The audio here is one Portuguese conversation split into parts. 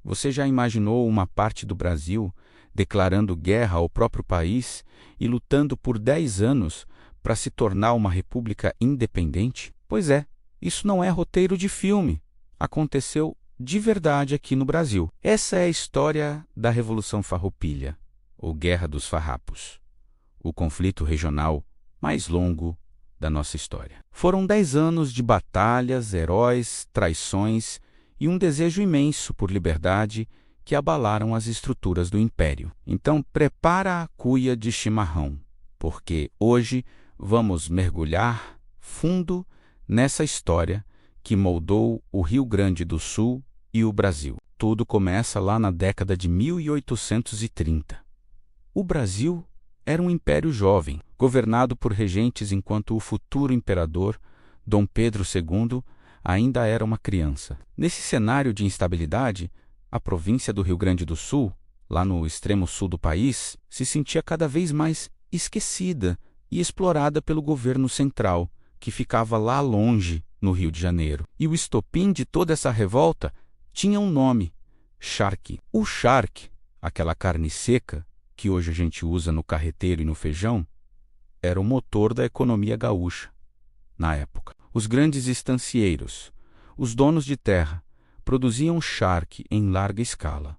Você já imaginou uma parte do Brasil declarando guerra ao próprio país e lutando por 10 anos para se tornar uma república independente? Pois é, isso não é roteiro de filme. Aconteceu de verdade aqui no Brasil. Essa é a história da Revolução Farroupilha, ou Guerra dos Farrapos, o conflito regional mais longo da nossa história. Foram 10 anos de batalhas, heróis, traições e um desejo imenso por liberdade que abalaram as estruturas do império. Então prepara a cuia de chimarrão, porque hoje vamos mergulhar fundo nessa história que moldou o Rio Grande do Sul e o Brasil. Tudo começa lá na década de 1830. O Brasil era um império jovem, governado por regentes enquanto o futuro imperador, Dom Pedro II, ainda era uma criança. Nesse cenário de instabilidade, a província do Rio Grande do Sul, lá no extremo sul do país, se sentia cada vez mais esquecida e explorada pelo governo central, que ficava lá longe, no Rio de Janeiro. E o estopim de toda essa revolta tinha um nome: charque. O charque, aquela carne seca que hoje a gente usa no carreteiro e no feijão, era o motor da economia gaúcha na época. Os grandes estancieiros, os donos de terra, produziam charque em larga escala.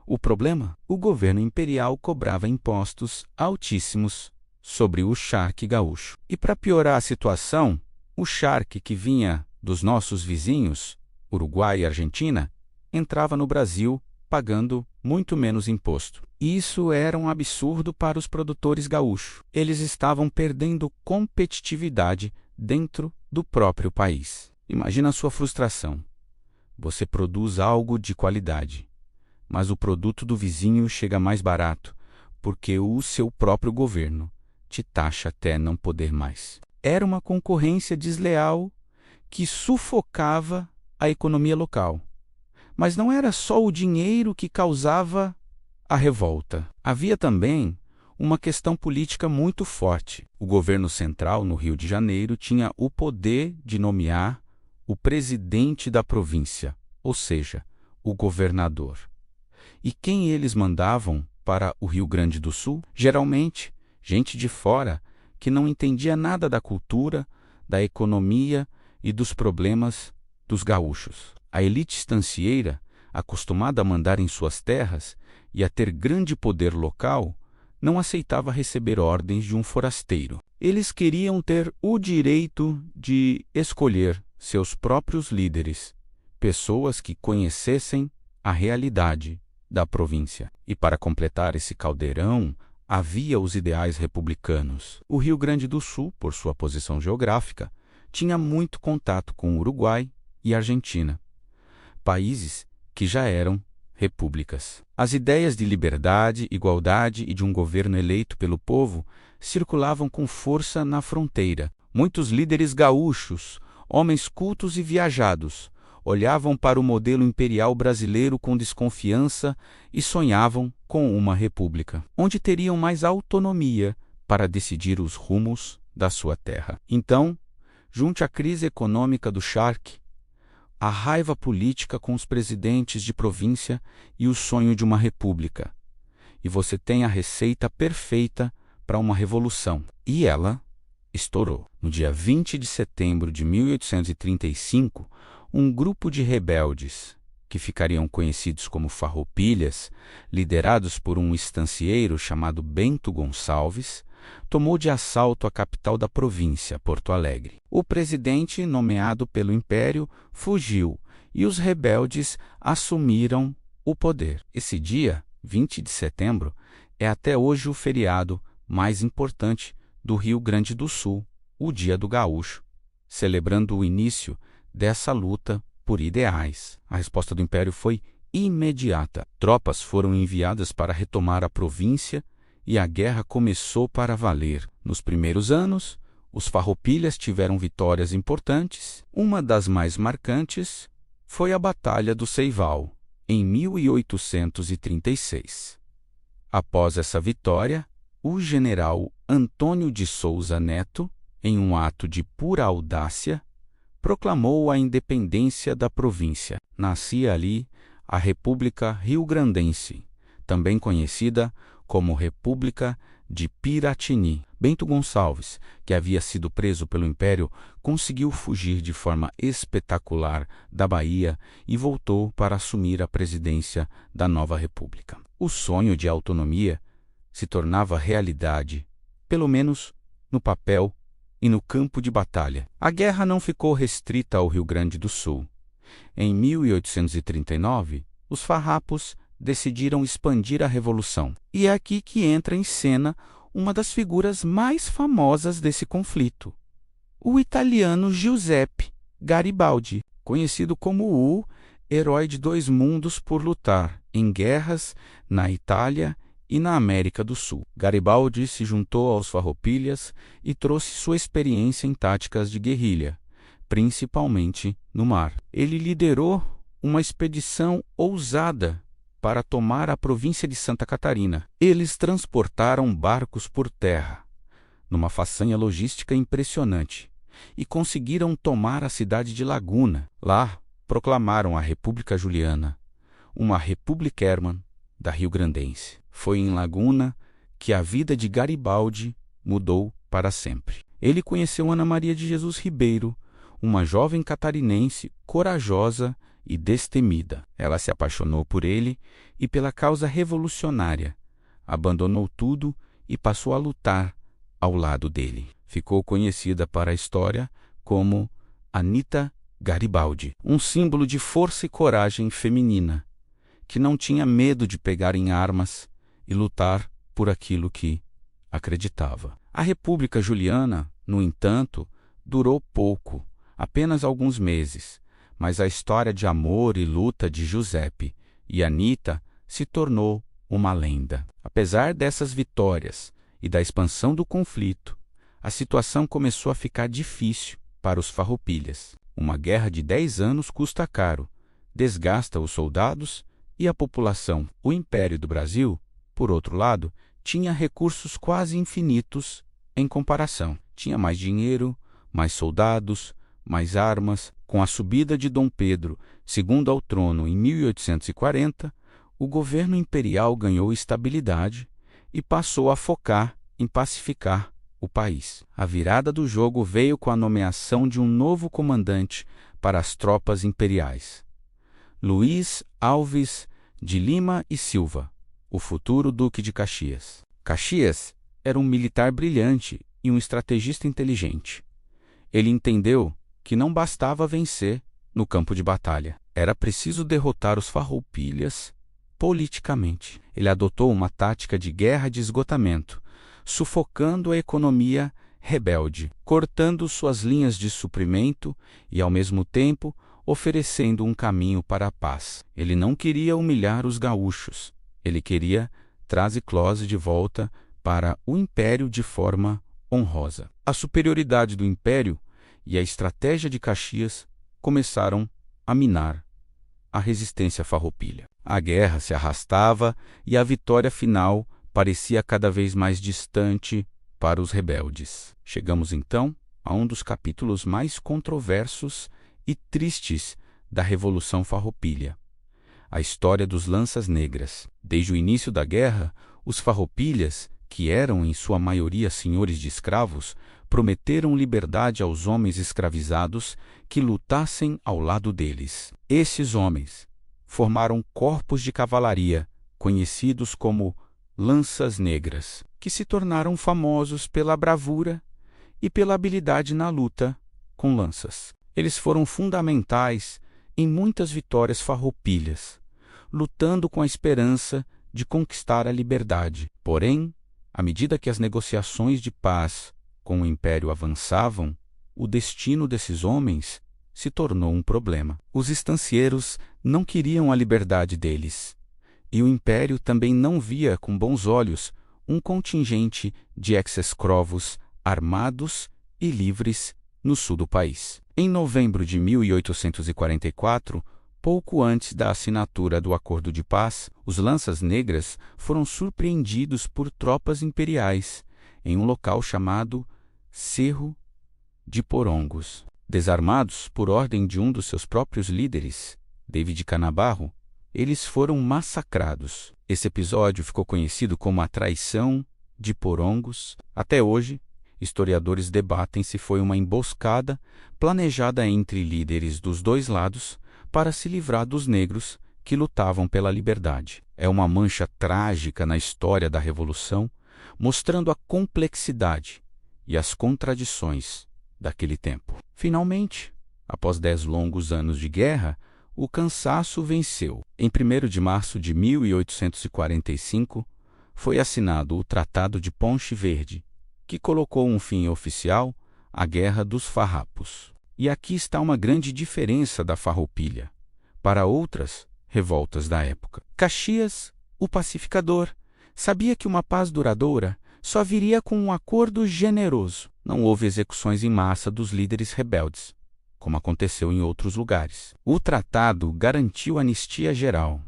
O problema? O governo imperial cobrava impostos altíssimos sobre o charque gaúcho. E para piorar a situação, o charque que vinha dos nossos vizinhos, Uruguai e Argentina, entrava no Brasil pagando muito menos imposto. Isso era um absurdo para os produtores gaúchos. Eles estavam perdendo competitividade dentro do próprio país. Imagina a sua frustração. Você produz algo de qualidade, mas o produto do vizinho chega mais barato, porque o seu próprio governo te taxa até não poder mais. Era uma concorrência desleal que sufocava a economia local. Mas não era só o dinheiro que causava a revolta. Havia também uma questão política muito forte. O governo central, no Rio de Janeiro, tinha o poder de nomear o presidente da província, ou seja, o governador. E quem eles mandavam para o Rio Grande do Sul? Geralmente, gente de fora que não entendia nada da cultura, da economia e dos problemas dos gaúchos. A elite estancieira, acostumada a mandar em suas terras e a ter grande poder local, não aceitava receber ordens de um forasteiro. Eles queriam ter o direito de escolher seus próprios líderes, pessoas que conhecessem a realidade da província. E para completar esse caldeirão, havia os ideais republicanos. O Rio Grande do Sul, por sua posição geográfica, tinha muito contato com o Uruguai e a Argentina, países que já eram repúblicas. As ideias de liberdade, igualdade e de um governo eleito pelo povo circulavam com força na fronteira. Muitos líderes gaúchos, homens cultos e viajados, olhavam para o modelo imperial brasileiro com desconfiança e sonhavam com uma república, onde teriam mais autonomia para decidir os rumos da sua terra. Então, junte a crise econômica do charque, a raiva política com os presidentes de província e o sonho de uma república, e você tem a receita perfeita para uma revolução. E ela estourou. No dia 20 de setembro de 1835, um grupo de rebeldes, que ficariam conhecidos como farroupilhas, liderados por um estancieiro chamado Bento Gonçalves, tomou de assalto a capital da província, Porto Alegre. O presidente, nomeado pelo Império, fugiu e os rebeldes assumiram o poder. Esse dia, 20 de setembro, é até hoje o feriado mais importante do Rio Grande do Sul, o Dia do Gaúcho, celebrando o início dessa luta por ideais. A resposta do Império foi imediata. Tropas foram enviadas para retomar a província e a guerra começou para valer. Nos primeiros anos, os farroupilhas tiveram vitórias importantes. Uma das mais marcantes foi a Batalha do Ceival, em 1836. Após essa vitória, o general Antônio de Souza Neto, em um ato de pura audácia, proclamou a independência da província. Nascia ali a República Rio-Grandense, também conhecida como República de Piratini. Bento Gonçalves, que havia sido preso pelo Império, conseguiu fugir de forma espetacular da Bahia e voltou para assumir a presidência da nova República. O sonho de autonomia se tornava realidade, pelo menos no papel e no campo de batalha. A guerra não ficou restrita ao Rio Grande do Sul. Em 1839, os farrapos decidiram expandir a Revolução. E é aqui que entra em cena uma das figuras mais famosas desse conflito, o italiano Giuseppe Garibaldi, conhecido como o herói de dois mundos por lutar em guerras na Itália e na América do Sul. Garibaldi se juntou aos farroupilhas e trouxe sua experiência em táticas de guerrilha, principalmente no mar. Ele liderou uma expedição ousada para tomar a província de Santa Catarina. Eles transportaram barcos por terra, numa façanha logística impressionante, e conseguiram tomar a cidade de Laguna. Lá, proclamaram a República Juliana, uma República Hermann da Rio-Grandense. Foi em Laguna que a vida de Garibaldi mudou para sempre. Ele conheceu Ana Maria de Jesus Ribeiro, uma jovem catarinense corajosa e destemida. Ela se apaixonou por ele e pela causa revolucionária, abandonou tudo e passou a lutar ao lado dele. Ficou conhecida para a história como Anita Garibaldi, um símbolo de força e coragem feminina, que não tinha medo de pegar em armas e lutar por aquilo que acreditava. A República Juliana, no entanto, durou pouco, apenas alguns meses, mas a história de amor e luta de Giuseppe e Anita se tornou uma lenda. Apesar dessas vitórias e da expansão do conflito, a situação começou a ficar difícil para os farroupilhas. Uma guerra de 10 anos custa caro, desgasta os soldados e a população. O Império do Brasil, por outro lado, tinha recursos quase infinitos em comparação. Tinha mais dinheiro, mais soldados, mais armas. Com a subida de Dom Pedro II ao trono em 1840, o governo imperial ganhou estabilidade e passou a focar em pacificar o país. A virada do jogo veio com a nomeação de um novo comandante para as tropas imperiais, Luís Alves de Lima e Silva, o futuro Duque de Caxias. Caxias era um militar brilhante e um estrategista inteligente. Ele entendeu que não bastava vencer no campo de batalha. Era preciso derrotar os farroupilhas politicamente. Ele adotou uma tática de guerra de esgotamento, sufocando a economia rebelde, cortando suas linhas de suprimento e, ao mesmo tempo, oferecendo um caminho para a paz. Ele não queria humilhar os gaúchos. Ele queria trazer Close de volta para o Império de forma honrosa. A superioridade do Império e a estratégia de Caxias começaram a minar a resistência farroupilha. A guerra se arrastava e a vitória final parecia cada vez mais distante para os rebeldes. Chegamos então a um dos capítulos mais controversos e tristes da Revolução Farroupilha, a história dos Lanças Negras. Desde o início da guerra, os farroupilhas, que eram em sua maioria senhores de escravos, prometeram liberdade aos homens escravizados que lutassem ao lado deles. Esses homens formaram corpos de cavalaria, conhecidos como Lanças Negras, que se tornaram famosos pela bravura e pela habilidade na luta com lanças. Eles foram fundamentais em muitas vitórias farroupilhas, lutando com a esperança de conquistar a liberdade. Porém, à medida que as negociações de paz com o Império avançavam, o destino desses homens se tornou um problema. Os estancieiros não queriam a liberdade deles, e o Império também não via com bons olhos um contingente de ex-escravos armados e livres no sul do país. Em novembro de 1844, pouco antes da assinatura do Acordo de Paz, os Lanças Negras foram surpreendidos por tropas imperiais em um local chamado Cerro de Porongos. Desarmados por ordem de um dos seus próprios líderes, David Canabarro, eles foram massacrados. Esse episódio ficou conhecido como a Traição de Porongos. Até hoje, historiadores debatem se foi uma emboscada planejada entre líderes dos dois lados para se livrar dos negros que lutavam pela liberdade. É uma mancha trágica na história da Revolução, mostrando a complexidade e as contradições daquele tempo. Finalmente, após 10 longos anos de guerra, o cansaço venceu. Em 1º de março de 1845, foi assinado o Tratado de Ponche Verde, que colocou um fim oficial à Guerra dos Farrapos. E aqui está uma grande diferença da Farroupilha para outras revoltas da época. Caxias, o pacificador, sabia que uma paz duradoura só viria com um acordo generoso. Não houve execuções em massa dos líderes rebeldes, como aconteceu em outros lugares. O tratado garantiu anistia geral,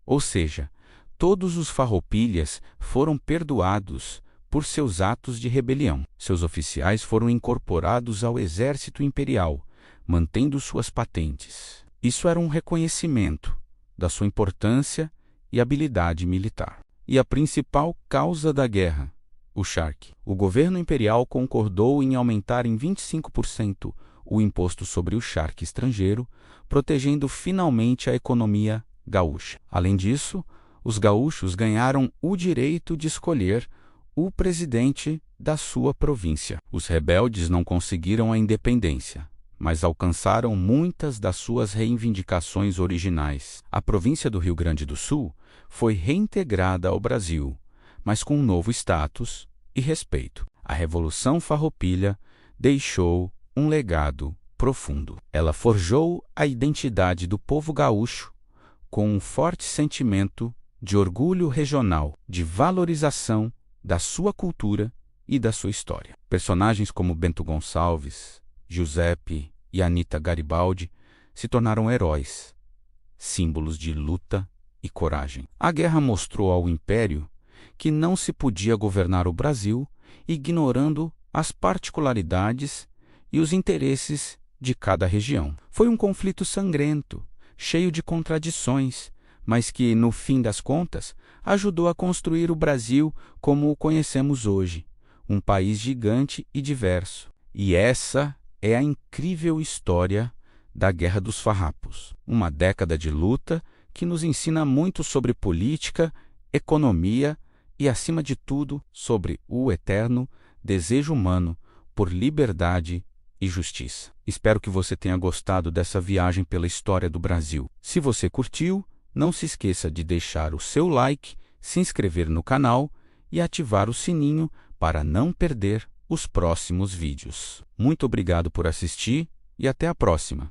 ou seja, todos os farroupilhas foram perdoados por seus atos de rebelião. Seus oficiais foram incorporados ao exército imperial, mantendo suas patentes. Isso era um reconhecimento da sua importância e habilidade militar. E a principal causa da guerra, o charque. O governo imperial concordou em aumentar em 25% o imposto sobre o charque estrangeiro, protegendo finalmente a economia gaúcha. Além disso, os gaúchos ganharam o direito de escolher o presidente da sua província. Os rebeldes não conseguiram a independência, mas alcançaram muitas das suas reivindicações originais. A província do Rio Grande do Sul foi reintegrada ao Brasil, mas com um novo status e respeito. A Revolução Farroupilha deixou um legado profundo. Ela forjou a identidade do povo gaúcho com um forte sentimento de orgulho regional, de valorização da sua cultura e da sua história. Personagens como Bento Gonçalves, Giuseppe e Anita Garibaldi se tornaram heróis, símbolos de luta e coragem. A guerra mostrou ao Império que não se podia governar o Brasil ignorando as particularidades e os interesses de cada região. Foi um conflito sangrento, cheio de contradições, mas que, no fim das contas, ajudou a construir o Brasil como o conhecemos hoje, um país gigante e diverso. E essa é a incrível história da Guerra dos Farrapos, uma década de luta que nos ensina muito sobre política, economia e, acima de tudo, sobre o eterno desejo humano por liberdade e justiça. Espero que você tenha gostado dessa viagem pela história do Brasil. Se você curtiu, não se esqueça de deixar o seu like, se inscrever no canal e ativar o sininho para não perder os próximos vídeos. Muito obrigado por assistir e até a próxima!